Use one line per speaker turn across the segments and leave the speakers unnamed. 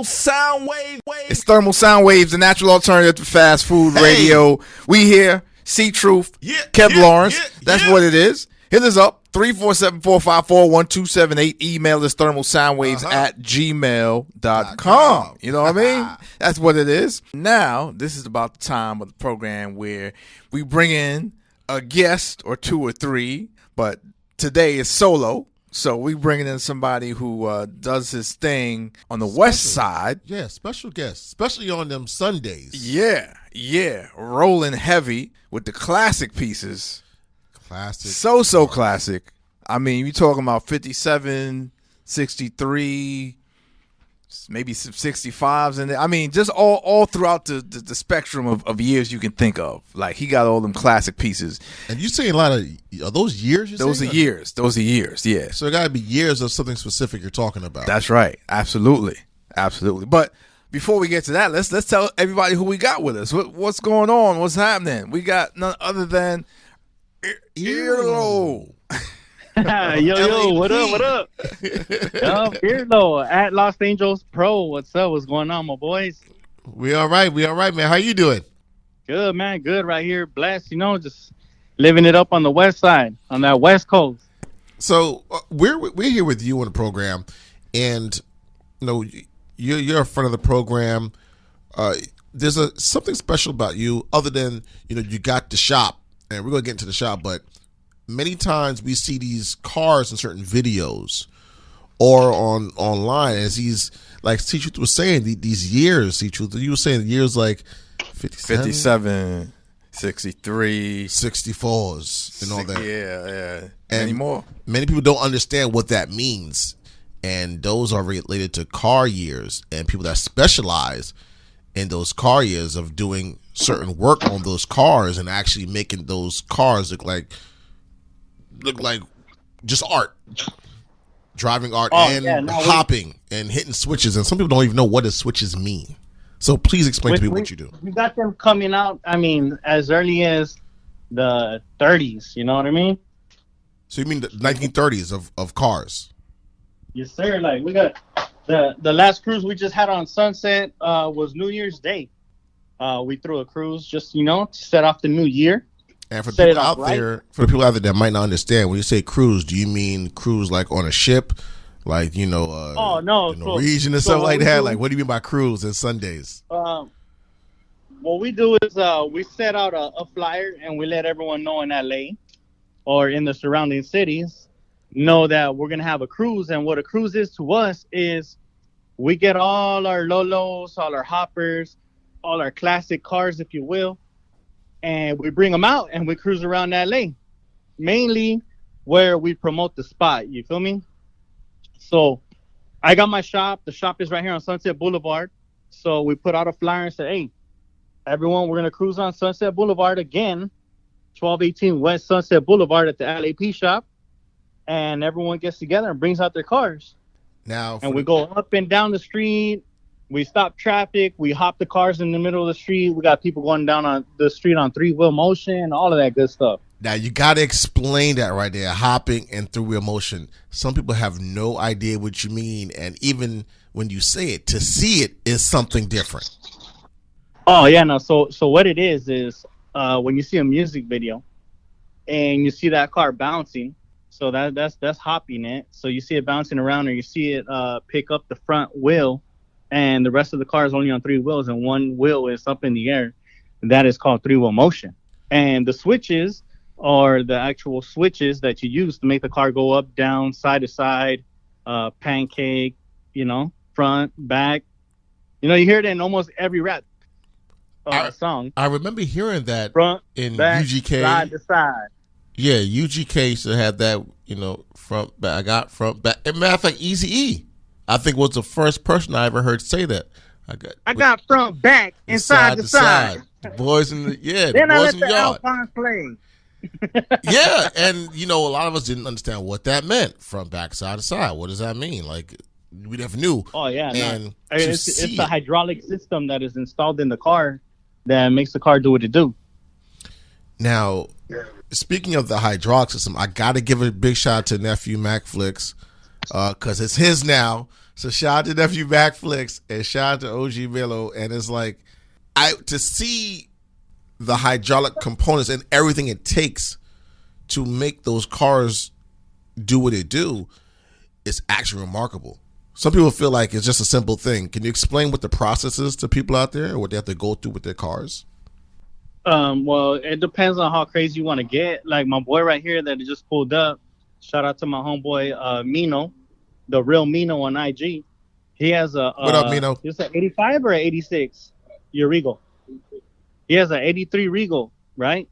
thermal sound wave.
It's thermal sound waves, the natural alternative to fast food radio. We here, C.Truth, Kev Lawrence. That's what it is. Hit us up, 347-454-1278. Email is thermalsoundwaves at gmail.com. You know what I mean? That's what it is. Now, this is about the time of the program where we bring in a guest or two or three, but today is solo. So we bringing in somebody who does his thing on the west side.
Yeah, special guest, especially on them Sundays.
Yeah. Rolling heavy with the classic pieces.
Classic.
So classic. I mean, you talking about 57, 63, maybe some 65s, and I mean, just all throughout the spectrum of years you can think of. Like, he got all them classic pieces.
And you saying a lot of, are those years?
Those are years, yeah.
So it got to be years of something specific you're talking about.
That's right. Absolutely. But before we get to that, let's tell everybody who we got with us. What's going on? What's happening? We got none other than EarLo.
Yo, what up? EarLo at Los Angeles Pro. What's up? What's going on, my boys?
We all right, man. How you doing?
Good, man. Good right here. Blessed, just living it up on the west side, on that west coast.
So we're here with you on the program, and you're a friend of the program. There's something special about you, other than you got the shop. And we're going to get into the shop, but many times we see these cars in certain videos or online as he's, like C.Truth was saying, these years, C.Truth, you were saying years like
57, 63,
64s and all that.
Yeah.
And
many more.
Many people don't understand what that means. And those are related to car years and people that specialize in those car years of doing certain work on those cars and actually making those cars look like just art, driving art, hopping and hitting switches. And some people don't even know what the switches mean. So please explain to me what you do.
We got them coming out, I mean, as early as the 30s, you know what I mean?
So you mean the 1930s of cars?
Yes, sir. Like, we got the last cruise we just had on Sunset was New Year's Day. We threw a cruise just, to set off the new year.
And for the people out there, that might not understand, when you say cruise, do you mean cruise like on a ship? Like, Norwegian or something like that? Like, what do you mean by cruise and Sundays?
What we do is we set out a flyer and we let everyone know in LA or in the surrounding cities know that we're going to have a cruise. And what a cruise is to us is we get all our Lolos, all our hoppers, all our classic cars, if you will, and we bring them out and we cruise around LA, mainly where we promote the spot. You feel me? So I got my shop. The shop is right here on Sunset Boulevard. So we put out a flyer and said, hey, everyone, we're going to cruise on Sunset Boulevard again, 1218 West Sunset Boulevard at the LAP shop. And everyone gets together and brings out their cars. And we go up and down the street. We stop traffic. We hop the cars in the middle of the street. We got people going down on the street on three-wheel motion, all of that good stuff.
Now, you got to explain that right there, hopping and three-wheel motion. Some people have no idea what you mean. And even when you say it, to see it is something different.
Oh, yeah. No. So what it is when you see a music video and you see that car bouncing, so that's hopping it. So you see it bouncing around, or you see it pick up the front wheel, and the rest of the car is only on three wheels, and one wheel is up in the air. That is called three-wheel motion. And the switches are the actual switches that you use to make the car go up, down, side to side, pancake, front, back. You hear it in almost every rap song.
I remember hearing that
front,
in
back,
UGK.
Side to side.
Yeah, UGK used to have that, front, back. I got front, back. As a matter of fact, Eazy-E, I think, was the first person I ever heard say that.
I got front, back, and side to side.
Boys in the
then
boys
I let
in
the
yard.
Alpine play.
Yeah, and a lot of us didn't understand what that meant. Front, back, side to side. What does that mean? Like, we never knew.
Oh yeah,
and
it's the hydraulic system that is installed in the car that makes the car do what it do.
Now, speaking of the hydraulic system, I got to give a big shout out to nephew Mac Flicks because it's his now. So shout out to Nephew Backflix and shout out to OG Milo. And it's like, to see the hydraulic components and everything it takes to make those cars do what they do is actually remarkable. Some people feel like it's just a simple thing. Can you explain what the process is to people out there, or what they have to go through with their cars?
Well, it depends on how crazy you want to get. Like my boy right here that just pulled up. Shout out to my homeboy Mino, the real Mino on IG. He has a
what up, Mino?
It's an 85 or an 86 your Regal. He has an 83 Regal, right?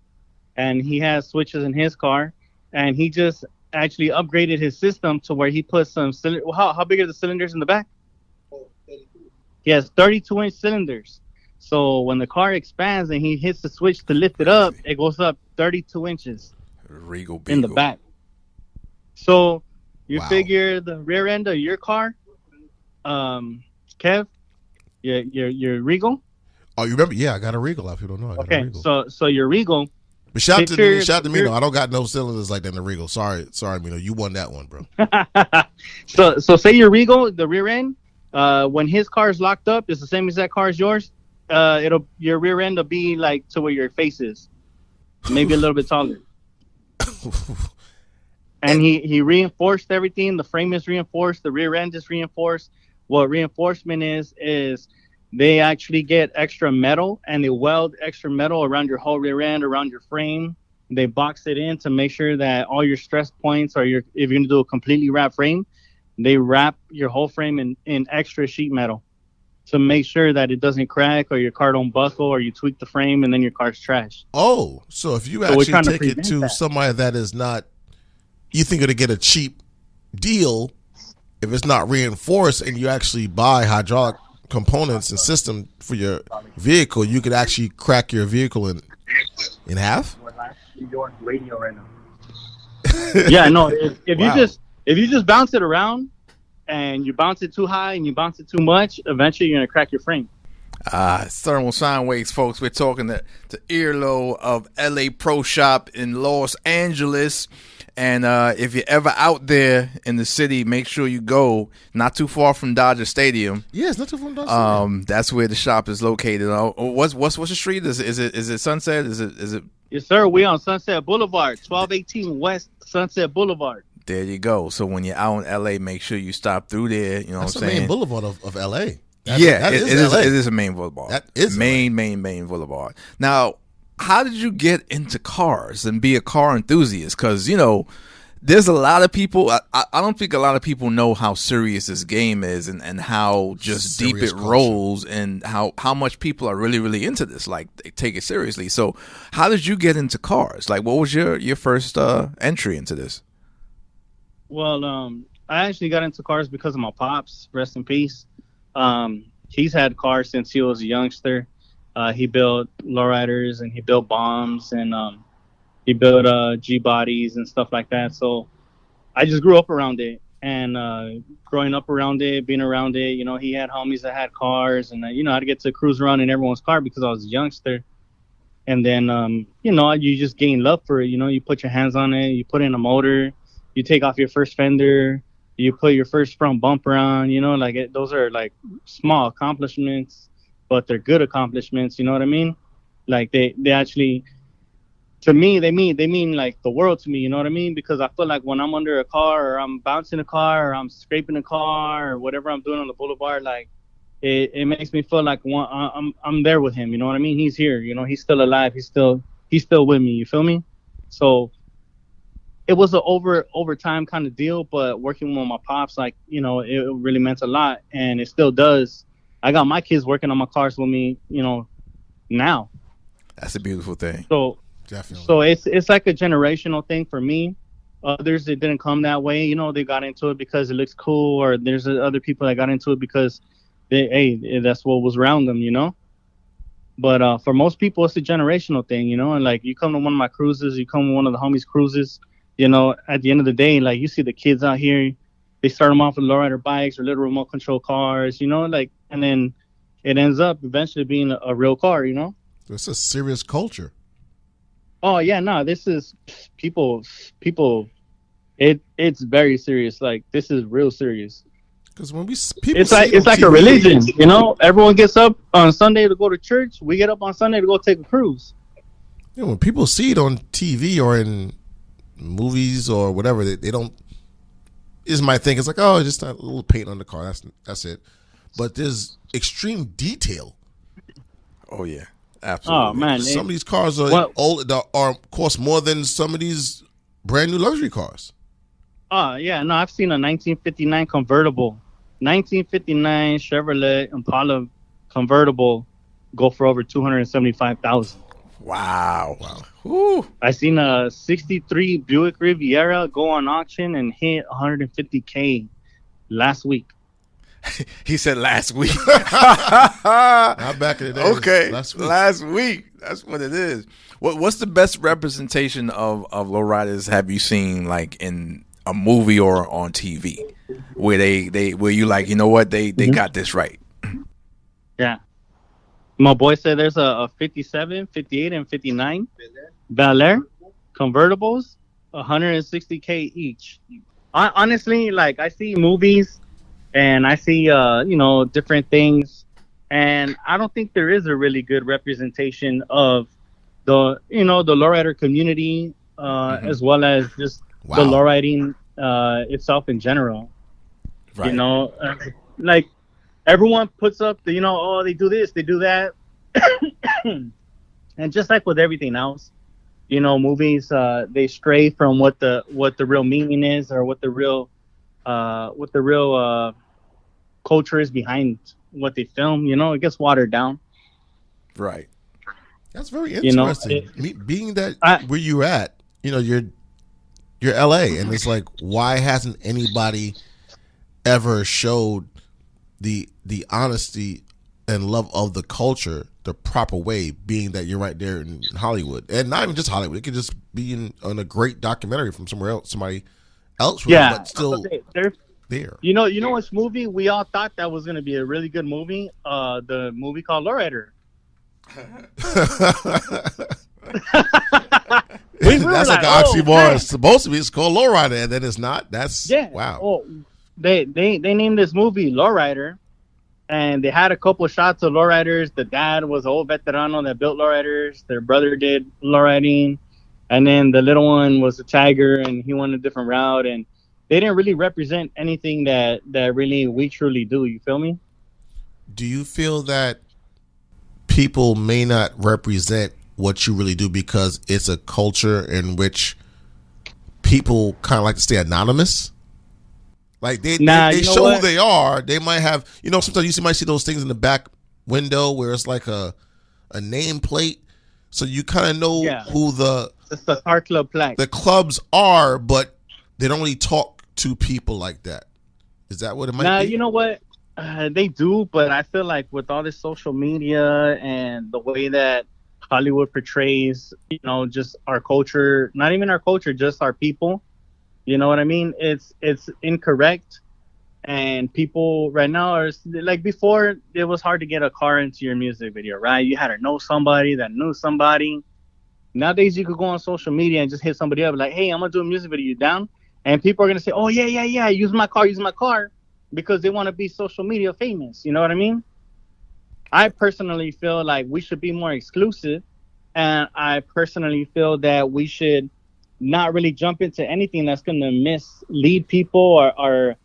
And he has switches in his car, and he just actually upgraded his system to where he put some how big are the cylinders in the back? He has 32-inch cylinders. So when the car expands and he hits the switch to lift it up, it goes up 32 inches
Regal
in the back. So you figure the rear end of your car, Kev, your Regal.
Oh, you remember? Yeah, I got a Regal. A lot of people don't know. I got a Regal.
So your Regal.
But shout out to Mino. I don't got no cylinders like that in the Regal. Sorry, Mino. You won that one, bro.
So say your Regal, the rear end, when his car is locked up, it's the same exact car as yours. Your rear end will be like to where your face is, maybe a little bit taller. And he reinforced everything. The frame is reinforced. The rear end is reinforced. What reinforcement is they actually get extra metal and they weld extra metal around your whole rear end, around your frame. They box it in to make sure that all your stress points if you're going to do a completely wrapped frame, they wrap your whole frame in extra sheet metal to make sure that it doesn't crack or your car don't buckle or you tweak the frame and then your car's trash.
Oh, so if you actually take it to somebody that is not, you think it'll get a cheap deal if it's not reinforced, and you actually buy hydraulic components and system for your vehicle, you could actually crack your vehicle in half.
Radio right now. Yeah, no. If you just bounce it around and you bounce it too high and you bounce it too much, eventually you're gonna crack your frame.
Thermal Sound Waves, folks. We're talking to EarLo of LA Pro Shop in Los Angeles. And if you're ever out there in the city, make sure you go not too far from Dodger Stadium.
Yeah, it's not too far from Dodger Stadium.
That's where the shop is located. What's the street? Is it Sunset? Is it?
Yes, sir. We on Sunset Boulevard, 1218 West Sunset Boulevard.
There you go. So when you're out in LA, make sure you stop through there. You know what I'm saying?
That's the main boulevard of LA.
It is a main boulevard. That is main boulevard. Now, how did you get into cars and be a car enthusiast? Because, there's a lot of people. I don't think a lot of people know how serious this game is and how just deep it rolls and how much people are really, really into this. Like, they take it seriously. So how did you get into cars? Like, what was your first entry into this?
Well, I actually got into cars because of my pops. Rest in peace. He's had cars since he was a youngster. He built lowriders and he built bombs and he built G-bodies and stuff like that. So I just grew up around it. And growing up around it, being around it, he had homies that had cars. And, I'd get to cruise around in everyone's car because I was a youngster. And then, you just gain love for it. You put your hands on it. You put in a motor. You take off your first fender. You put your first front bumper on. Those are, like, small accomplishments. But they're good accomplishments, you know what I mean? Like they actually, to me, they mean like the world to me, you know what I mean? Because I feel like when I'm under a car or I'm bouncing a car or I'm scraping a car or whatever I'm doing on the boulevard, like it makes me feel like I'm there with him, you know what I mean? He's here, he's still alive, he's still with me, you feel me? So it was an over time kind of deal, but working with my pops, like, it really meant a lot, and it still does. I got my kids working on my cars with me, now.
That's a beautiful thing.
So definitely. So it's like a generational thing for me. Others, it didn't come that way. They got into it because it looks cool, or there's other people that got into it because that's what was around them, But for most people, it's a generational thing, And like, you come to one of my cruises, you come to one of the homies' cruises, at the end of the day, like, you see the kids out here. They start them off with lowrider bikes or little remote control cars, and then it ends up eventually being a real car,
It's a serious culture.
Oh yeah, no, this is people. It's very serious. Like, this is real serious.
Because when people
it's like
TV,
a religion, you know. Everyone gets up on Sunday to go to church. We get up on Sunday to go take a cruise.
You know, when people see it on TV or in movies or whatever, they don't. Is my thing? It's like, oh, just a little paint on the car. That's it. But there's extreme detail.
Oh yeah, absolutely.
Oh man,
Some of these cars are old, cost more than some of these brand new luxury cars.
Oh yeah, no, I've seen a 1959 convertible, 1959 Chevrolet Impala convertible go for over $275,000.
Wow. Woo.
I seen a 63 Buick Riviera go on auction and hit $150K last week.
He said last week.
Not back in the day.
Okay, last week. That's what it is. What's the best representation of lowriders have you seen, like in a movie or on TV, where where you like, you know what, they got this right?
Yeah. My boy said there's a 57, 58, and 59 Bel Air convertibles, $160K each. Honestly, like, I see movies and I see different things, and I don't think there is a really good representation of the lowrider community, as well as just the lowriding itself in general. Right. You know, like, everyone puts up the, oh, they do this, they do that. And just like with everything else, movies, they stray from what the real meaning is, or what the real culture is behind what they film. It gets watered down.
Right.
That's very interesting. Being that where you at, you're LA, and it's like, why hasn't anybody ever showed the honesty and love of the culture the proper way, being that you're right there in Hollywood, and not even just Hollywood? It could just be in a great documentary from somebody else.
Yeah,
but still there.
You know which movie we all thought that was going to be a really good movie? The movie called Lowrider.
That's like an oxymoron. It's supposed to be. It's called Lowrider, and then it's not. That's wow.
Oh, they named this movie Lowrider, and they had a couple of shots of lowriders. The dad was an old veterano that built lowriders. Their brother did lowriding, and then the little one was a tiger, and he went a different route. And they didn't really represent anything that really we truly do. You feel me?
Do you feel that people may not represent what you really do because it's a culture in which people kind of like to stay anonymous? Like they show who they are. They might have, sometimes you might see those things in the back window where it's like a nameplate, so you kind of know who
it's the car club plaque.
The clubs are, but they don't really talk to people like that. Is that what it might be?
You know what? They do, but I feel like with all this social media and the way that Hollywood portrays, just our culture, not even our culture, just our people. You know what I mean? It's incorrect, and people right now are like, before it was hard to get a car into your music video, right? You had to know somebody that knew somebody. Nowadays, you could go on social media and just hit somebody up like, "Hey, I'm gonna do a music video. You down?" And people are gonna say, "Oh yeah, use my car," because they want to be social media famous. You know what I mean? I personally feel like we should be more exclusive, and I personally feel that we should not really jump into anything that's going to mislead people or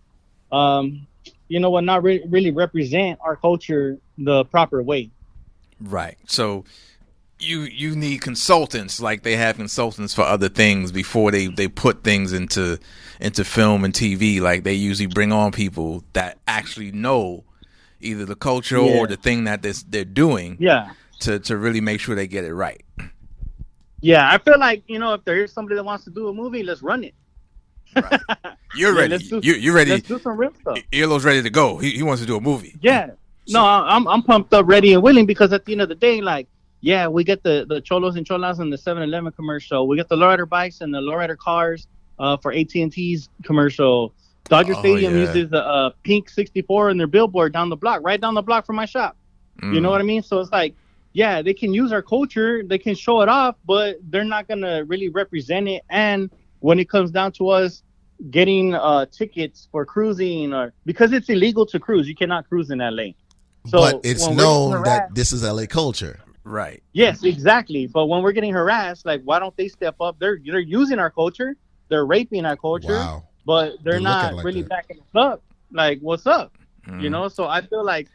not really represent our culture the proper way.
Right. So you need consultants, like they have consultants for other things before they put things into film and TV. Like they usually bring on people that actually know either the culture or the thing that they're doing. Yeah. To really make sure they get it right.
Yeah, I feel like, if there is somebody that wants to do a movie, let's run it.
Right. You're ready. You're ready.
Let's do some real stuff.
EarLo's ready to go. He wants to do a movie.
Yeah. No, I'm pumped up, ready and willing, because at the end of the day, like, we get the cholos and cholas in the 7-Eleven commercial. We get the lowrider bikes and the lowrider cars for AT&T's commercial. Dodger Stadium uses the pink 64 in their billboard right down the block from my shop. You know what I mean? So it's like, they can use our culture, they can show it off, but they're not going to really represent it. And when it comes down to us getting tickets for cruising, or because it's illegal to cruise. You cannot cruise in LA. So
but it's known that this is LA culture.
Right.
Yes, exactly. But when we're getting harassed, like, why don't they step up? They're using our culture. They're raping our culture.
Wow.
But they're not
like
really
that.
backing us up. Like, what's up?
Mm.
You know, so I feel like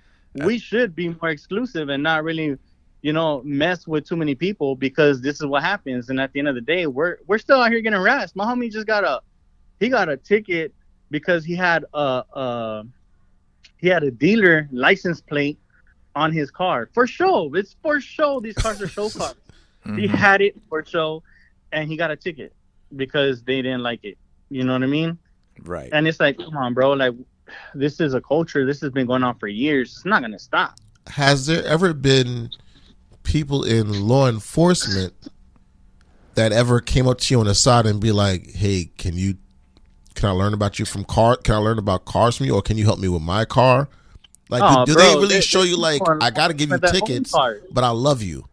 we should be more exclusive and not really, you know, mess with too many people, because this is what happens. And at the end of the day, we're still out here getting harassed. My homie just got a ticket because he had a dealer license plate on his car for show. It's for show. These cars are show cars.
Mm-hmm.
He had it for show, and he got a ticket because they didn't like it. You know what I mean?
Right.
And it's like, come on, bro. Like, this is a culture. This has been going on for years. It's not gonna stop.
Has there ever been people in law enforcement that ever came up to you on the side and be like, "Hey, can I learn about you from car? Can I learn about cars from you, or can you help me with my car?" Like, do they really show you, like, I got to give you tickets, but I love you?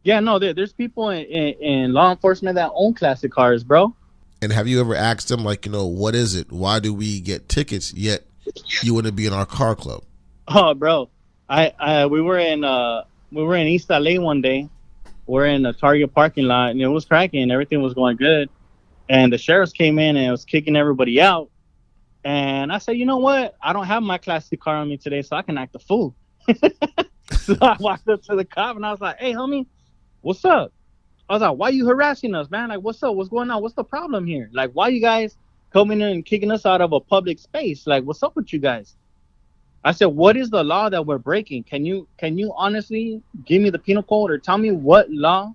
Yeah, no, there's people in law enforcement that own classic cars, bro.
And have you ever asked them, like, you know, what is it? Why do we get tickets, yet you wouldn't be in our car club?
Oh, bro, we were in East LA one day. We're in a Target parking lot, and it was cracking. Everything was going good. And the sheriffs came in and was kicking everybody out. And I said, you know what? I don't have my classic car on me today, so I can act a fool. So I walked up to the cop and I was like, hey, homie, what's up? I was like, why are you harassing us, man? Like, what's up? What's going on? What's the problem here? Like, why you guys coming in and kicking us out of a public space? Like, what's up with you guys? I said, what is the law that we're breaking? Can you honestly give me the penal code, or tell me what law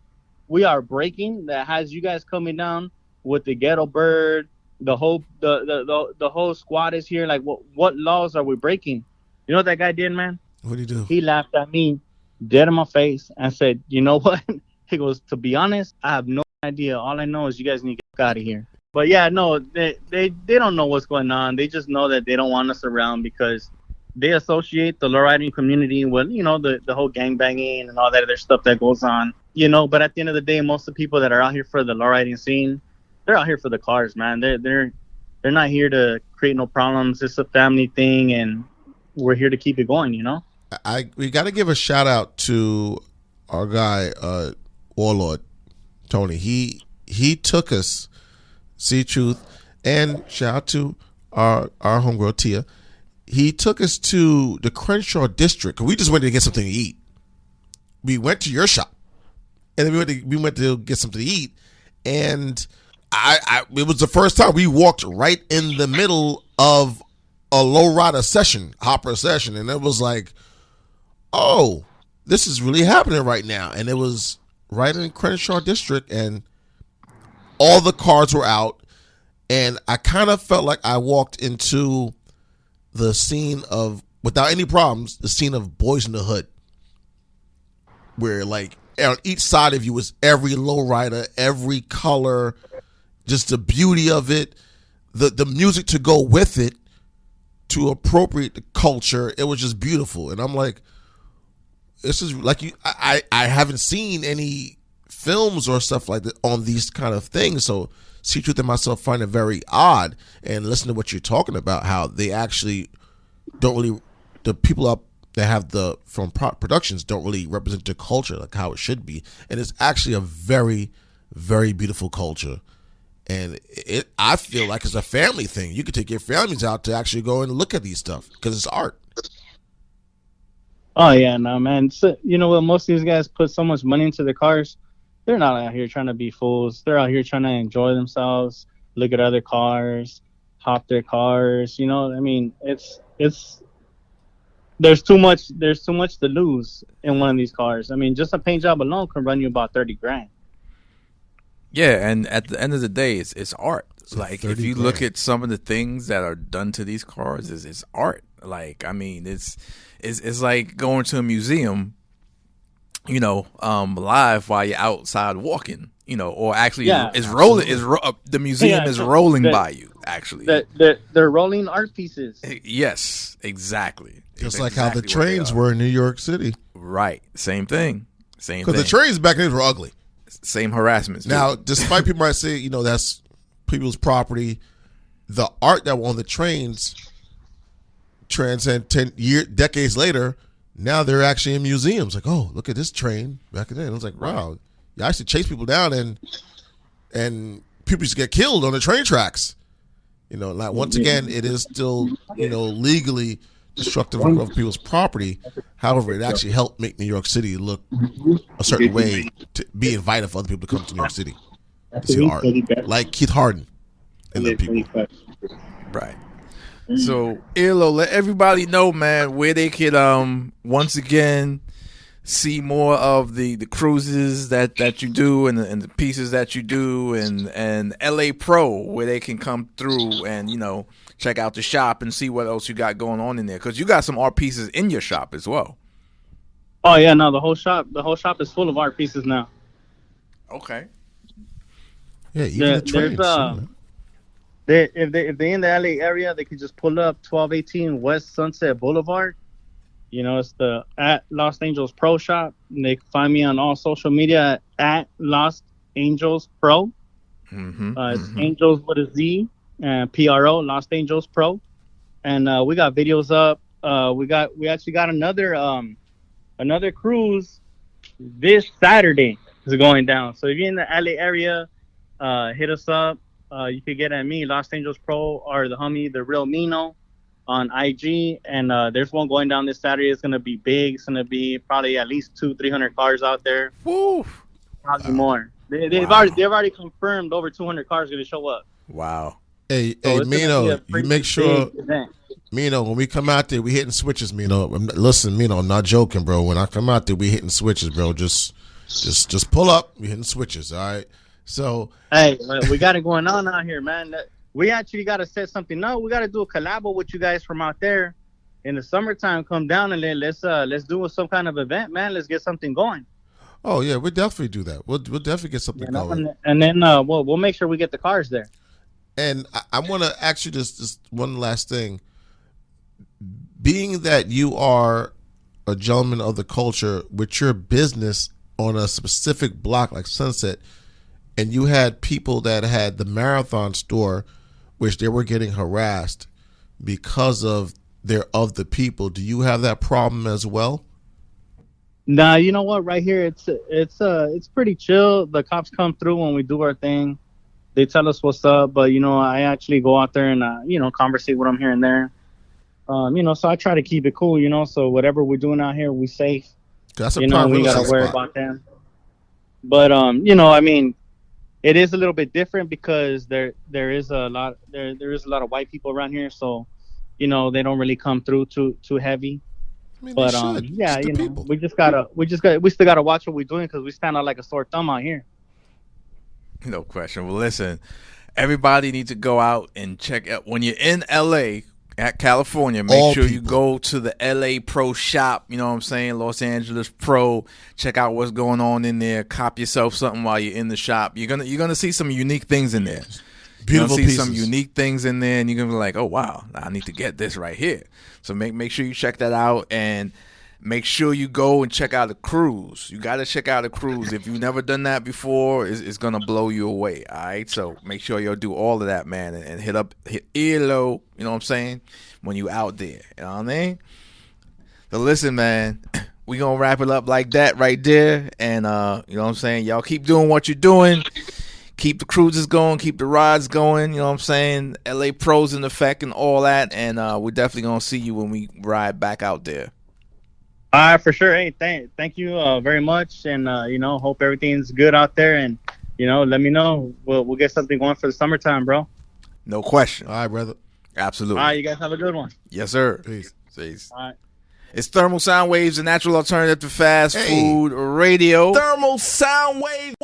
we are breaking that has you guys coming down with the ghetto bird? The whole squad is here. Like, what laws are we breaking? You know what that guy did, man?
What did he do?
He laughed at me, dead in my face, and said, you know what? He goes, to be honest, I have no idea. All I know is you guys need to get out of here. But yeah, no, they don't know what's going on. They just know that they don't want us around because they associate the lowriding community with, you know, the whole gangbanging and all that other stuff that goes on. You know, but at the end of the day, most of the people that are out here for the lowriding scene, they're out here for the cars, man. They're not here to create no problems. It's a family thing, and we're here to keep it going, you know?
We got to give a shout out to our guy, Warlord Tony. He took us, C.Truth, and shout out to our homegirl Tia. He took us to the Crenshaw district. We just went to get something to eat. We went to your shop, and then we went to get something to eat, and it was the first time we walked right in the middle of a lowrider session, hopper session, and it was like, oh, this is really happening right now. And it was right in Crenshaw district, and all the cars were out, and I kind of felt like I walked into the scene of, without any problems, the scene of Boys in the Hood, where, like, on each side of you was every lowrider, every color, just the beauty of it, the music to go with it, to appropriate the culture. It was just beautiful. And I'm like, this is like, I haven't seen any films or stuff like that on these kind of things. So C.Truth and myself find it very odd, and listen to what you're talking about, how they actually don't really, the people up that have the from productions don't really represent the culture like how it should be. And it's actually a very, very beautiful culture. And I feel like it's a family thing. You could take your families out to actually go and look at these stuff because it's art.
Oh, yeah, no, man. So, you know what? Most of these guys put so much money into their cars. They're not out here trying to be fools. They're out here trying to enjoy themselves, look at other cars, hop their cars. You know, I mean, it's there's too much to lose in one of these cars. I mean, just a paint job alone can run you about $30,000.
Yeah, and at the end of the day, it's art. Like, if you
$30,000.
look at some of the things that are done to these cars, it's art. Like, I mean, it's like going to a museum, you know, live while you're outside walking, you know, or actually it's rolling. The museum is rolling by you. Actually,
they're rolling art pieces.
Yes, exactly.
Just like how the trains were in New York City.
Right. Same thing.
Because the trains back then were ugly.
Same harassment.
Now, despite people might say, you know, that's people's property, the art that were on the trains transcend decades later. Now they're actually in museums. Like, oh, look at this train back then. I was like, wow, you actually chase people down and people used to get killed on the train tracks. Like once again, it is still legally destructive of people's property. However, it actually helped make New York City look a certain way to be invited for other people to come to New York City to see art, like Keith Harden and the people.
Right. So, EarLo, let everybody know, man, where they could once again see more of the cruises that you do and the pieces that you do, and LA Pro, where they can come through and check out the shop and see what else you got going on in there, because you got some art pieces in your shop as well.
Oh yeah, no, the whole shop is full of art pieces now.
Okay.
Yeah, even the trains.
If they're in the LA area, they could just pull up 1218 West Sunset Boulevard. It's at Los Angeles Pro Shop. And they can find me on all social media at Los Angeles Pro. It's Angels with a Z and PRO, Los Angeles Pro. And we got videos up. We actually got another cruise this Saturday is going down. So if you're in the LA area, hit us up. You could get at me, Los Angeles Pro, or the homie, the real Mino, on IG. And there's one going down this Saturday. It's gonna be big. It's gonna be probably at least 200-300 cars out there.
Woo!
Probably more. They've already confirmed over 200 cars gonna show up.
Wow.
Hey, Mino, you make sure. Mino, when we come out there, we hitting switches. Mino, listen, Mino, I'm not joking, bro. When I come out there, we hitting switches, bro. Just pull up. We hitting switches. All right. So
hey, we got it going on out here, man. We actually got to set something up. We got to do a collab with you guys from out there in the summertime. Come down and let's do some kind of event, man. Let's get something going.
Oh yeah, we'll definitely do that. We'll definitely get something going.
And then we'll make sure we get the cars there.
And I want to ask you just one last thing. Being that you are a gentleman of the culture with your business on a specific block like Sunset, and you had people that had the Marathon store, which they were getting harassed because of they're of the people. Do you have that problem as well?
Nah, you know what? Right here, it's pretty chill. The cops come through when we do our thing. They tell us what's up, but I actually go out there and conversate with them here and there. So I try to keep it cool. So whatever we're doing out here, we safe.
That's a
we gotta worry about them. But it is a little bit different because there is a lot of white people around here, so they don't really come through too heavy. But yeah, we still gotta watch what we're doing because we stand out like a sore thumb out here.
No question. Well, listen, everybody needs to go out and check out when you're in LA. At California, make sure you go to the LA Pro shop, you know what I'm saying, Los Angeles Pro, check out what's going on in there, cop yourself something while you're in the shop. You're gonna see some unique things in there.
Beautiful pieces.
Some unique things in there, and you're gonna be like, oh wow, I need to get this right here. So make sure you check that out, and make sure you go and check out a cruise. You got to check out a cruise. If you've never done that before, it's going to blow you away, all right? So make sure you'll do all of that, man, and hit EarLo, you know what I'm saying, when you out there, you know what I mean? So listen, man, we going to wrap it up like that right there, and you know what I'm saying? Y'all keep doing what you're doing. Keep the cruises going, keep the rides going, you know what I'm saying? LA Pros in effect and all that, and we're definitely going to see you when we ride back out there.
All right, for sure. Hey, thank you very much, and hope everything's good out there, and let me know. We'll get something going for the summertime, bro.
No question.
All right, brother.
Absolutely.
All right, you guys have a good one.
Yes, sir.
Peace.
All right. It's Thermal Sound Waves, a natural alternative to fast food radio.
Thermal Sound Wave.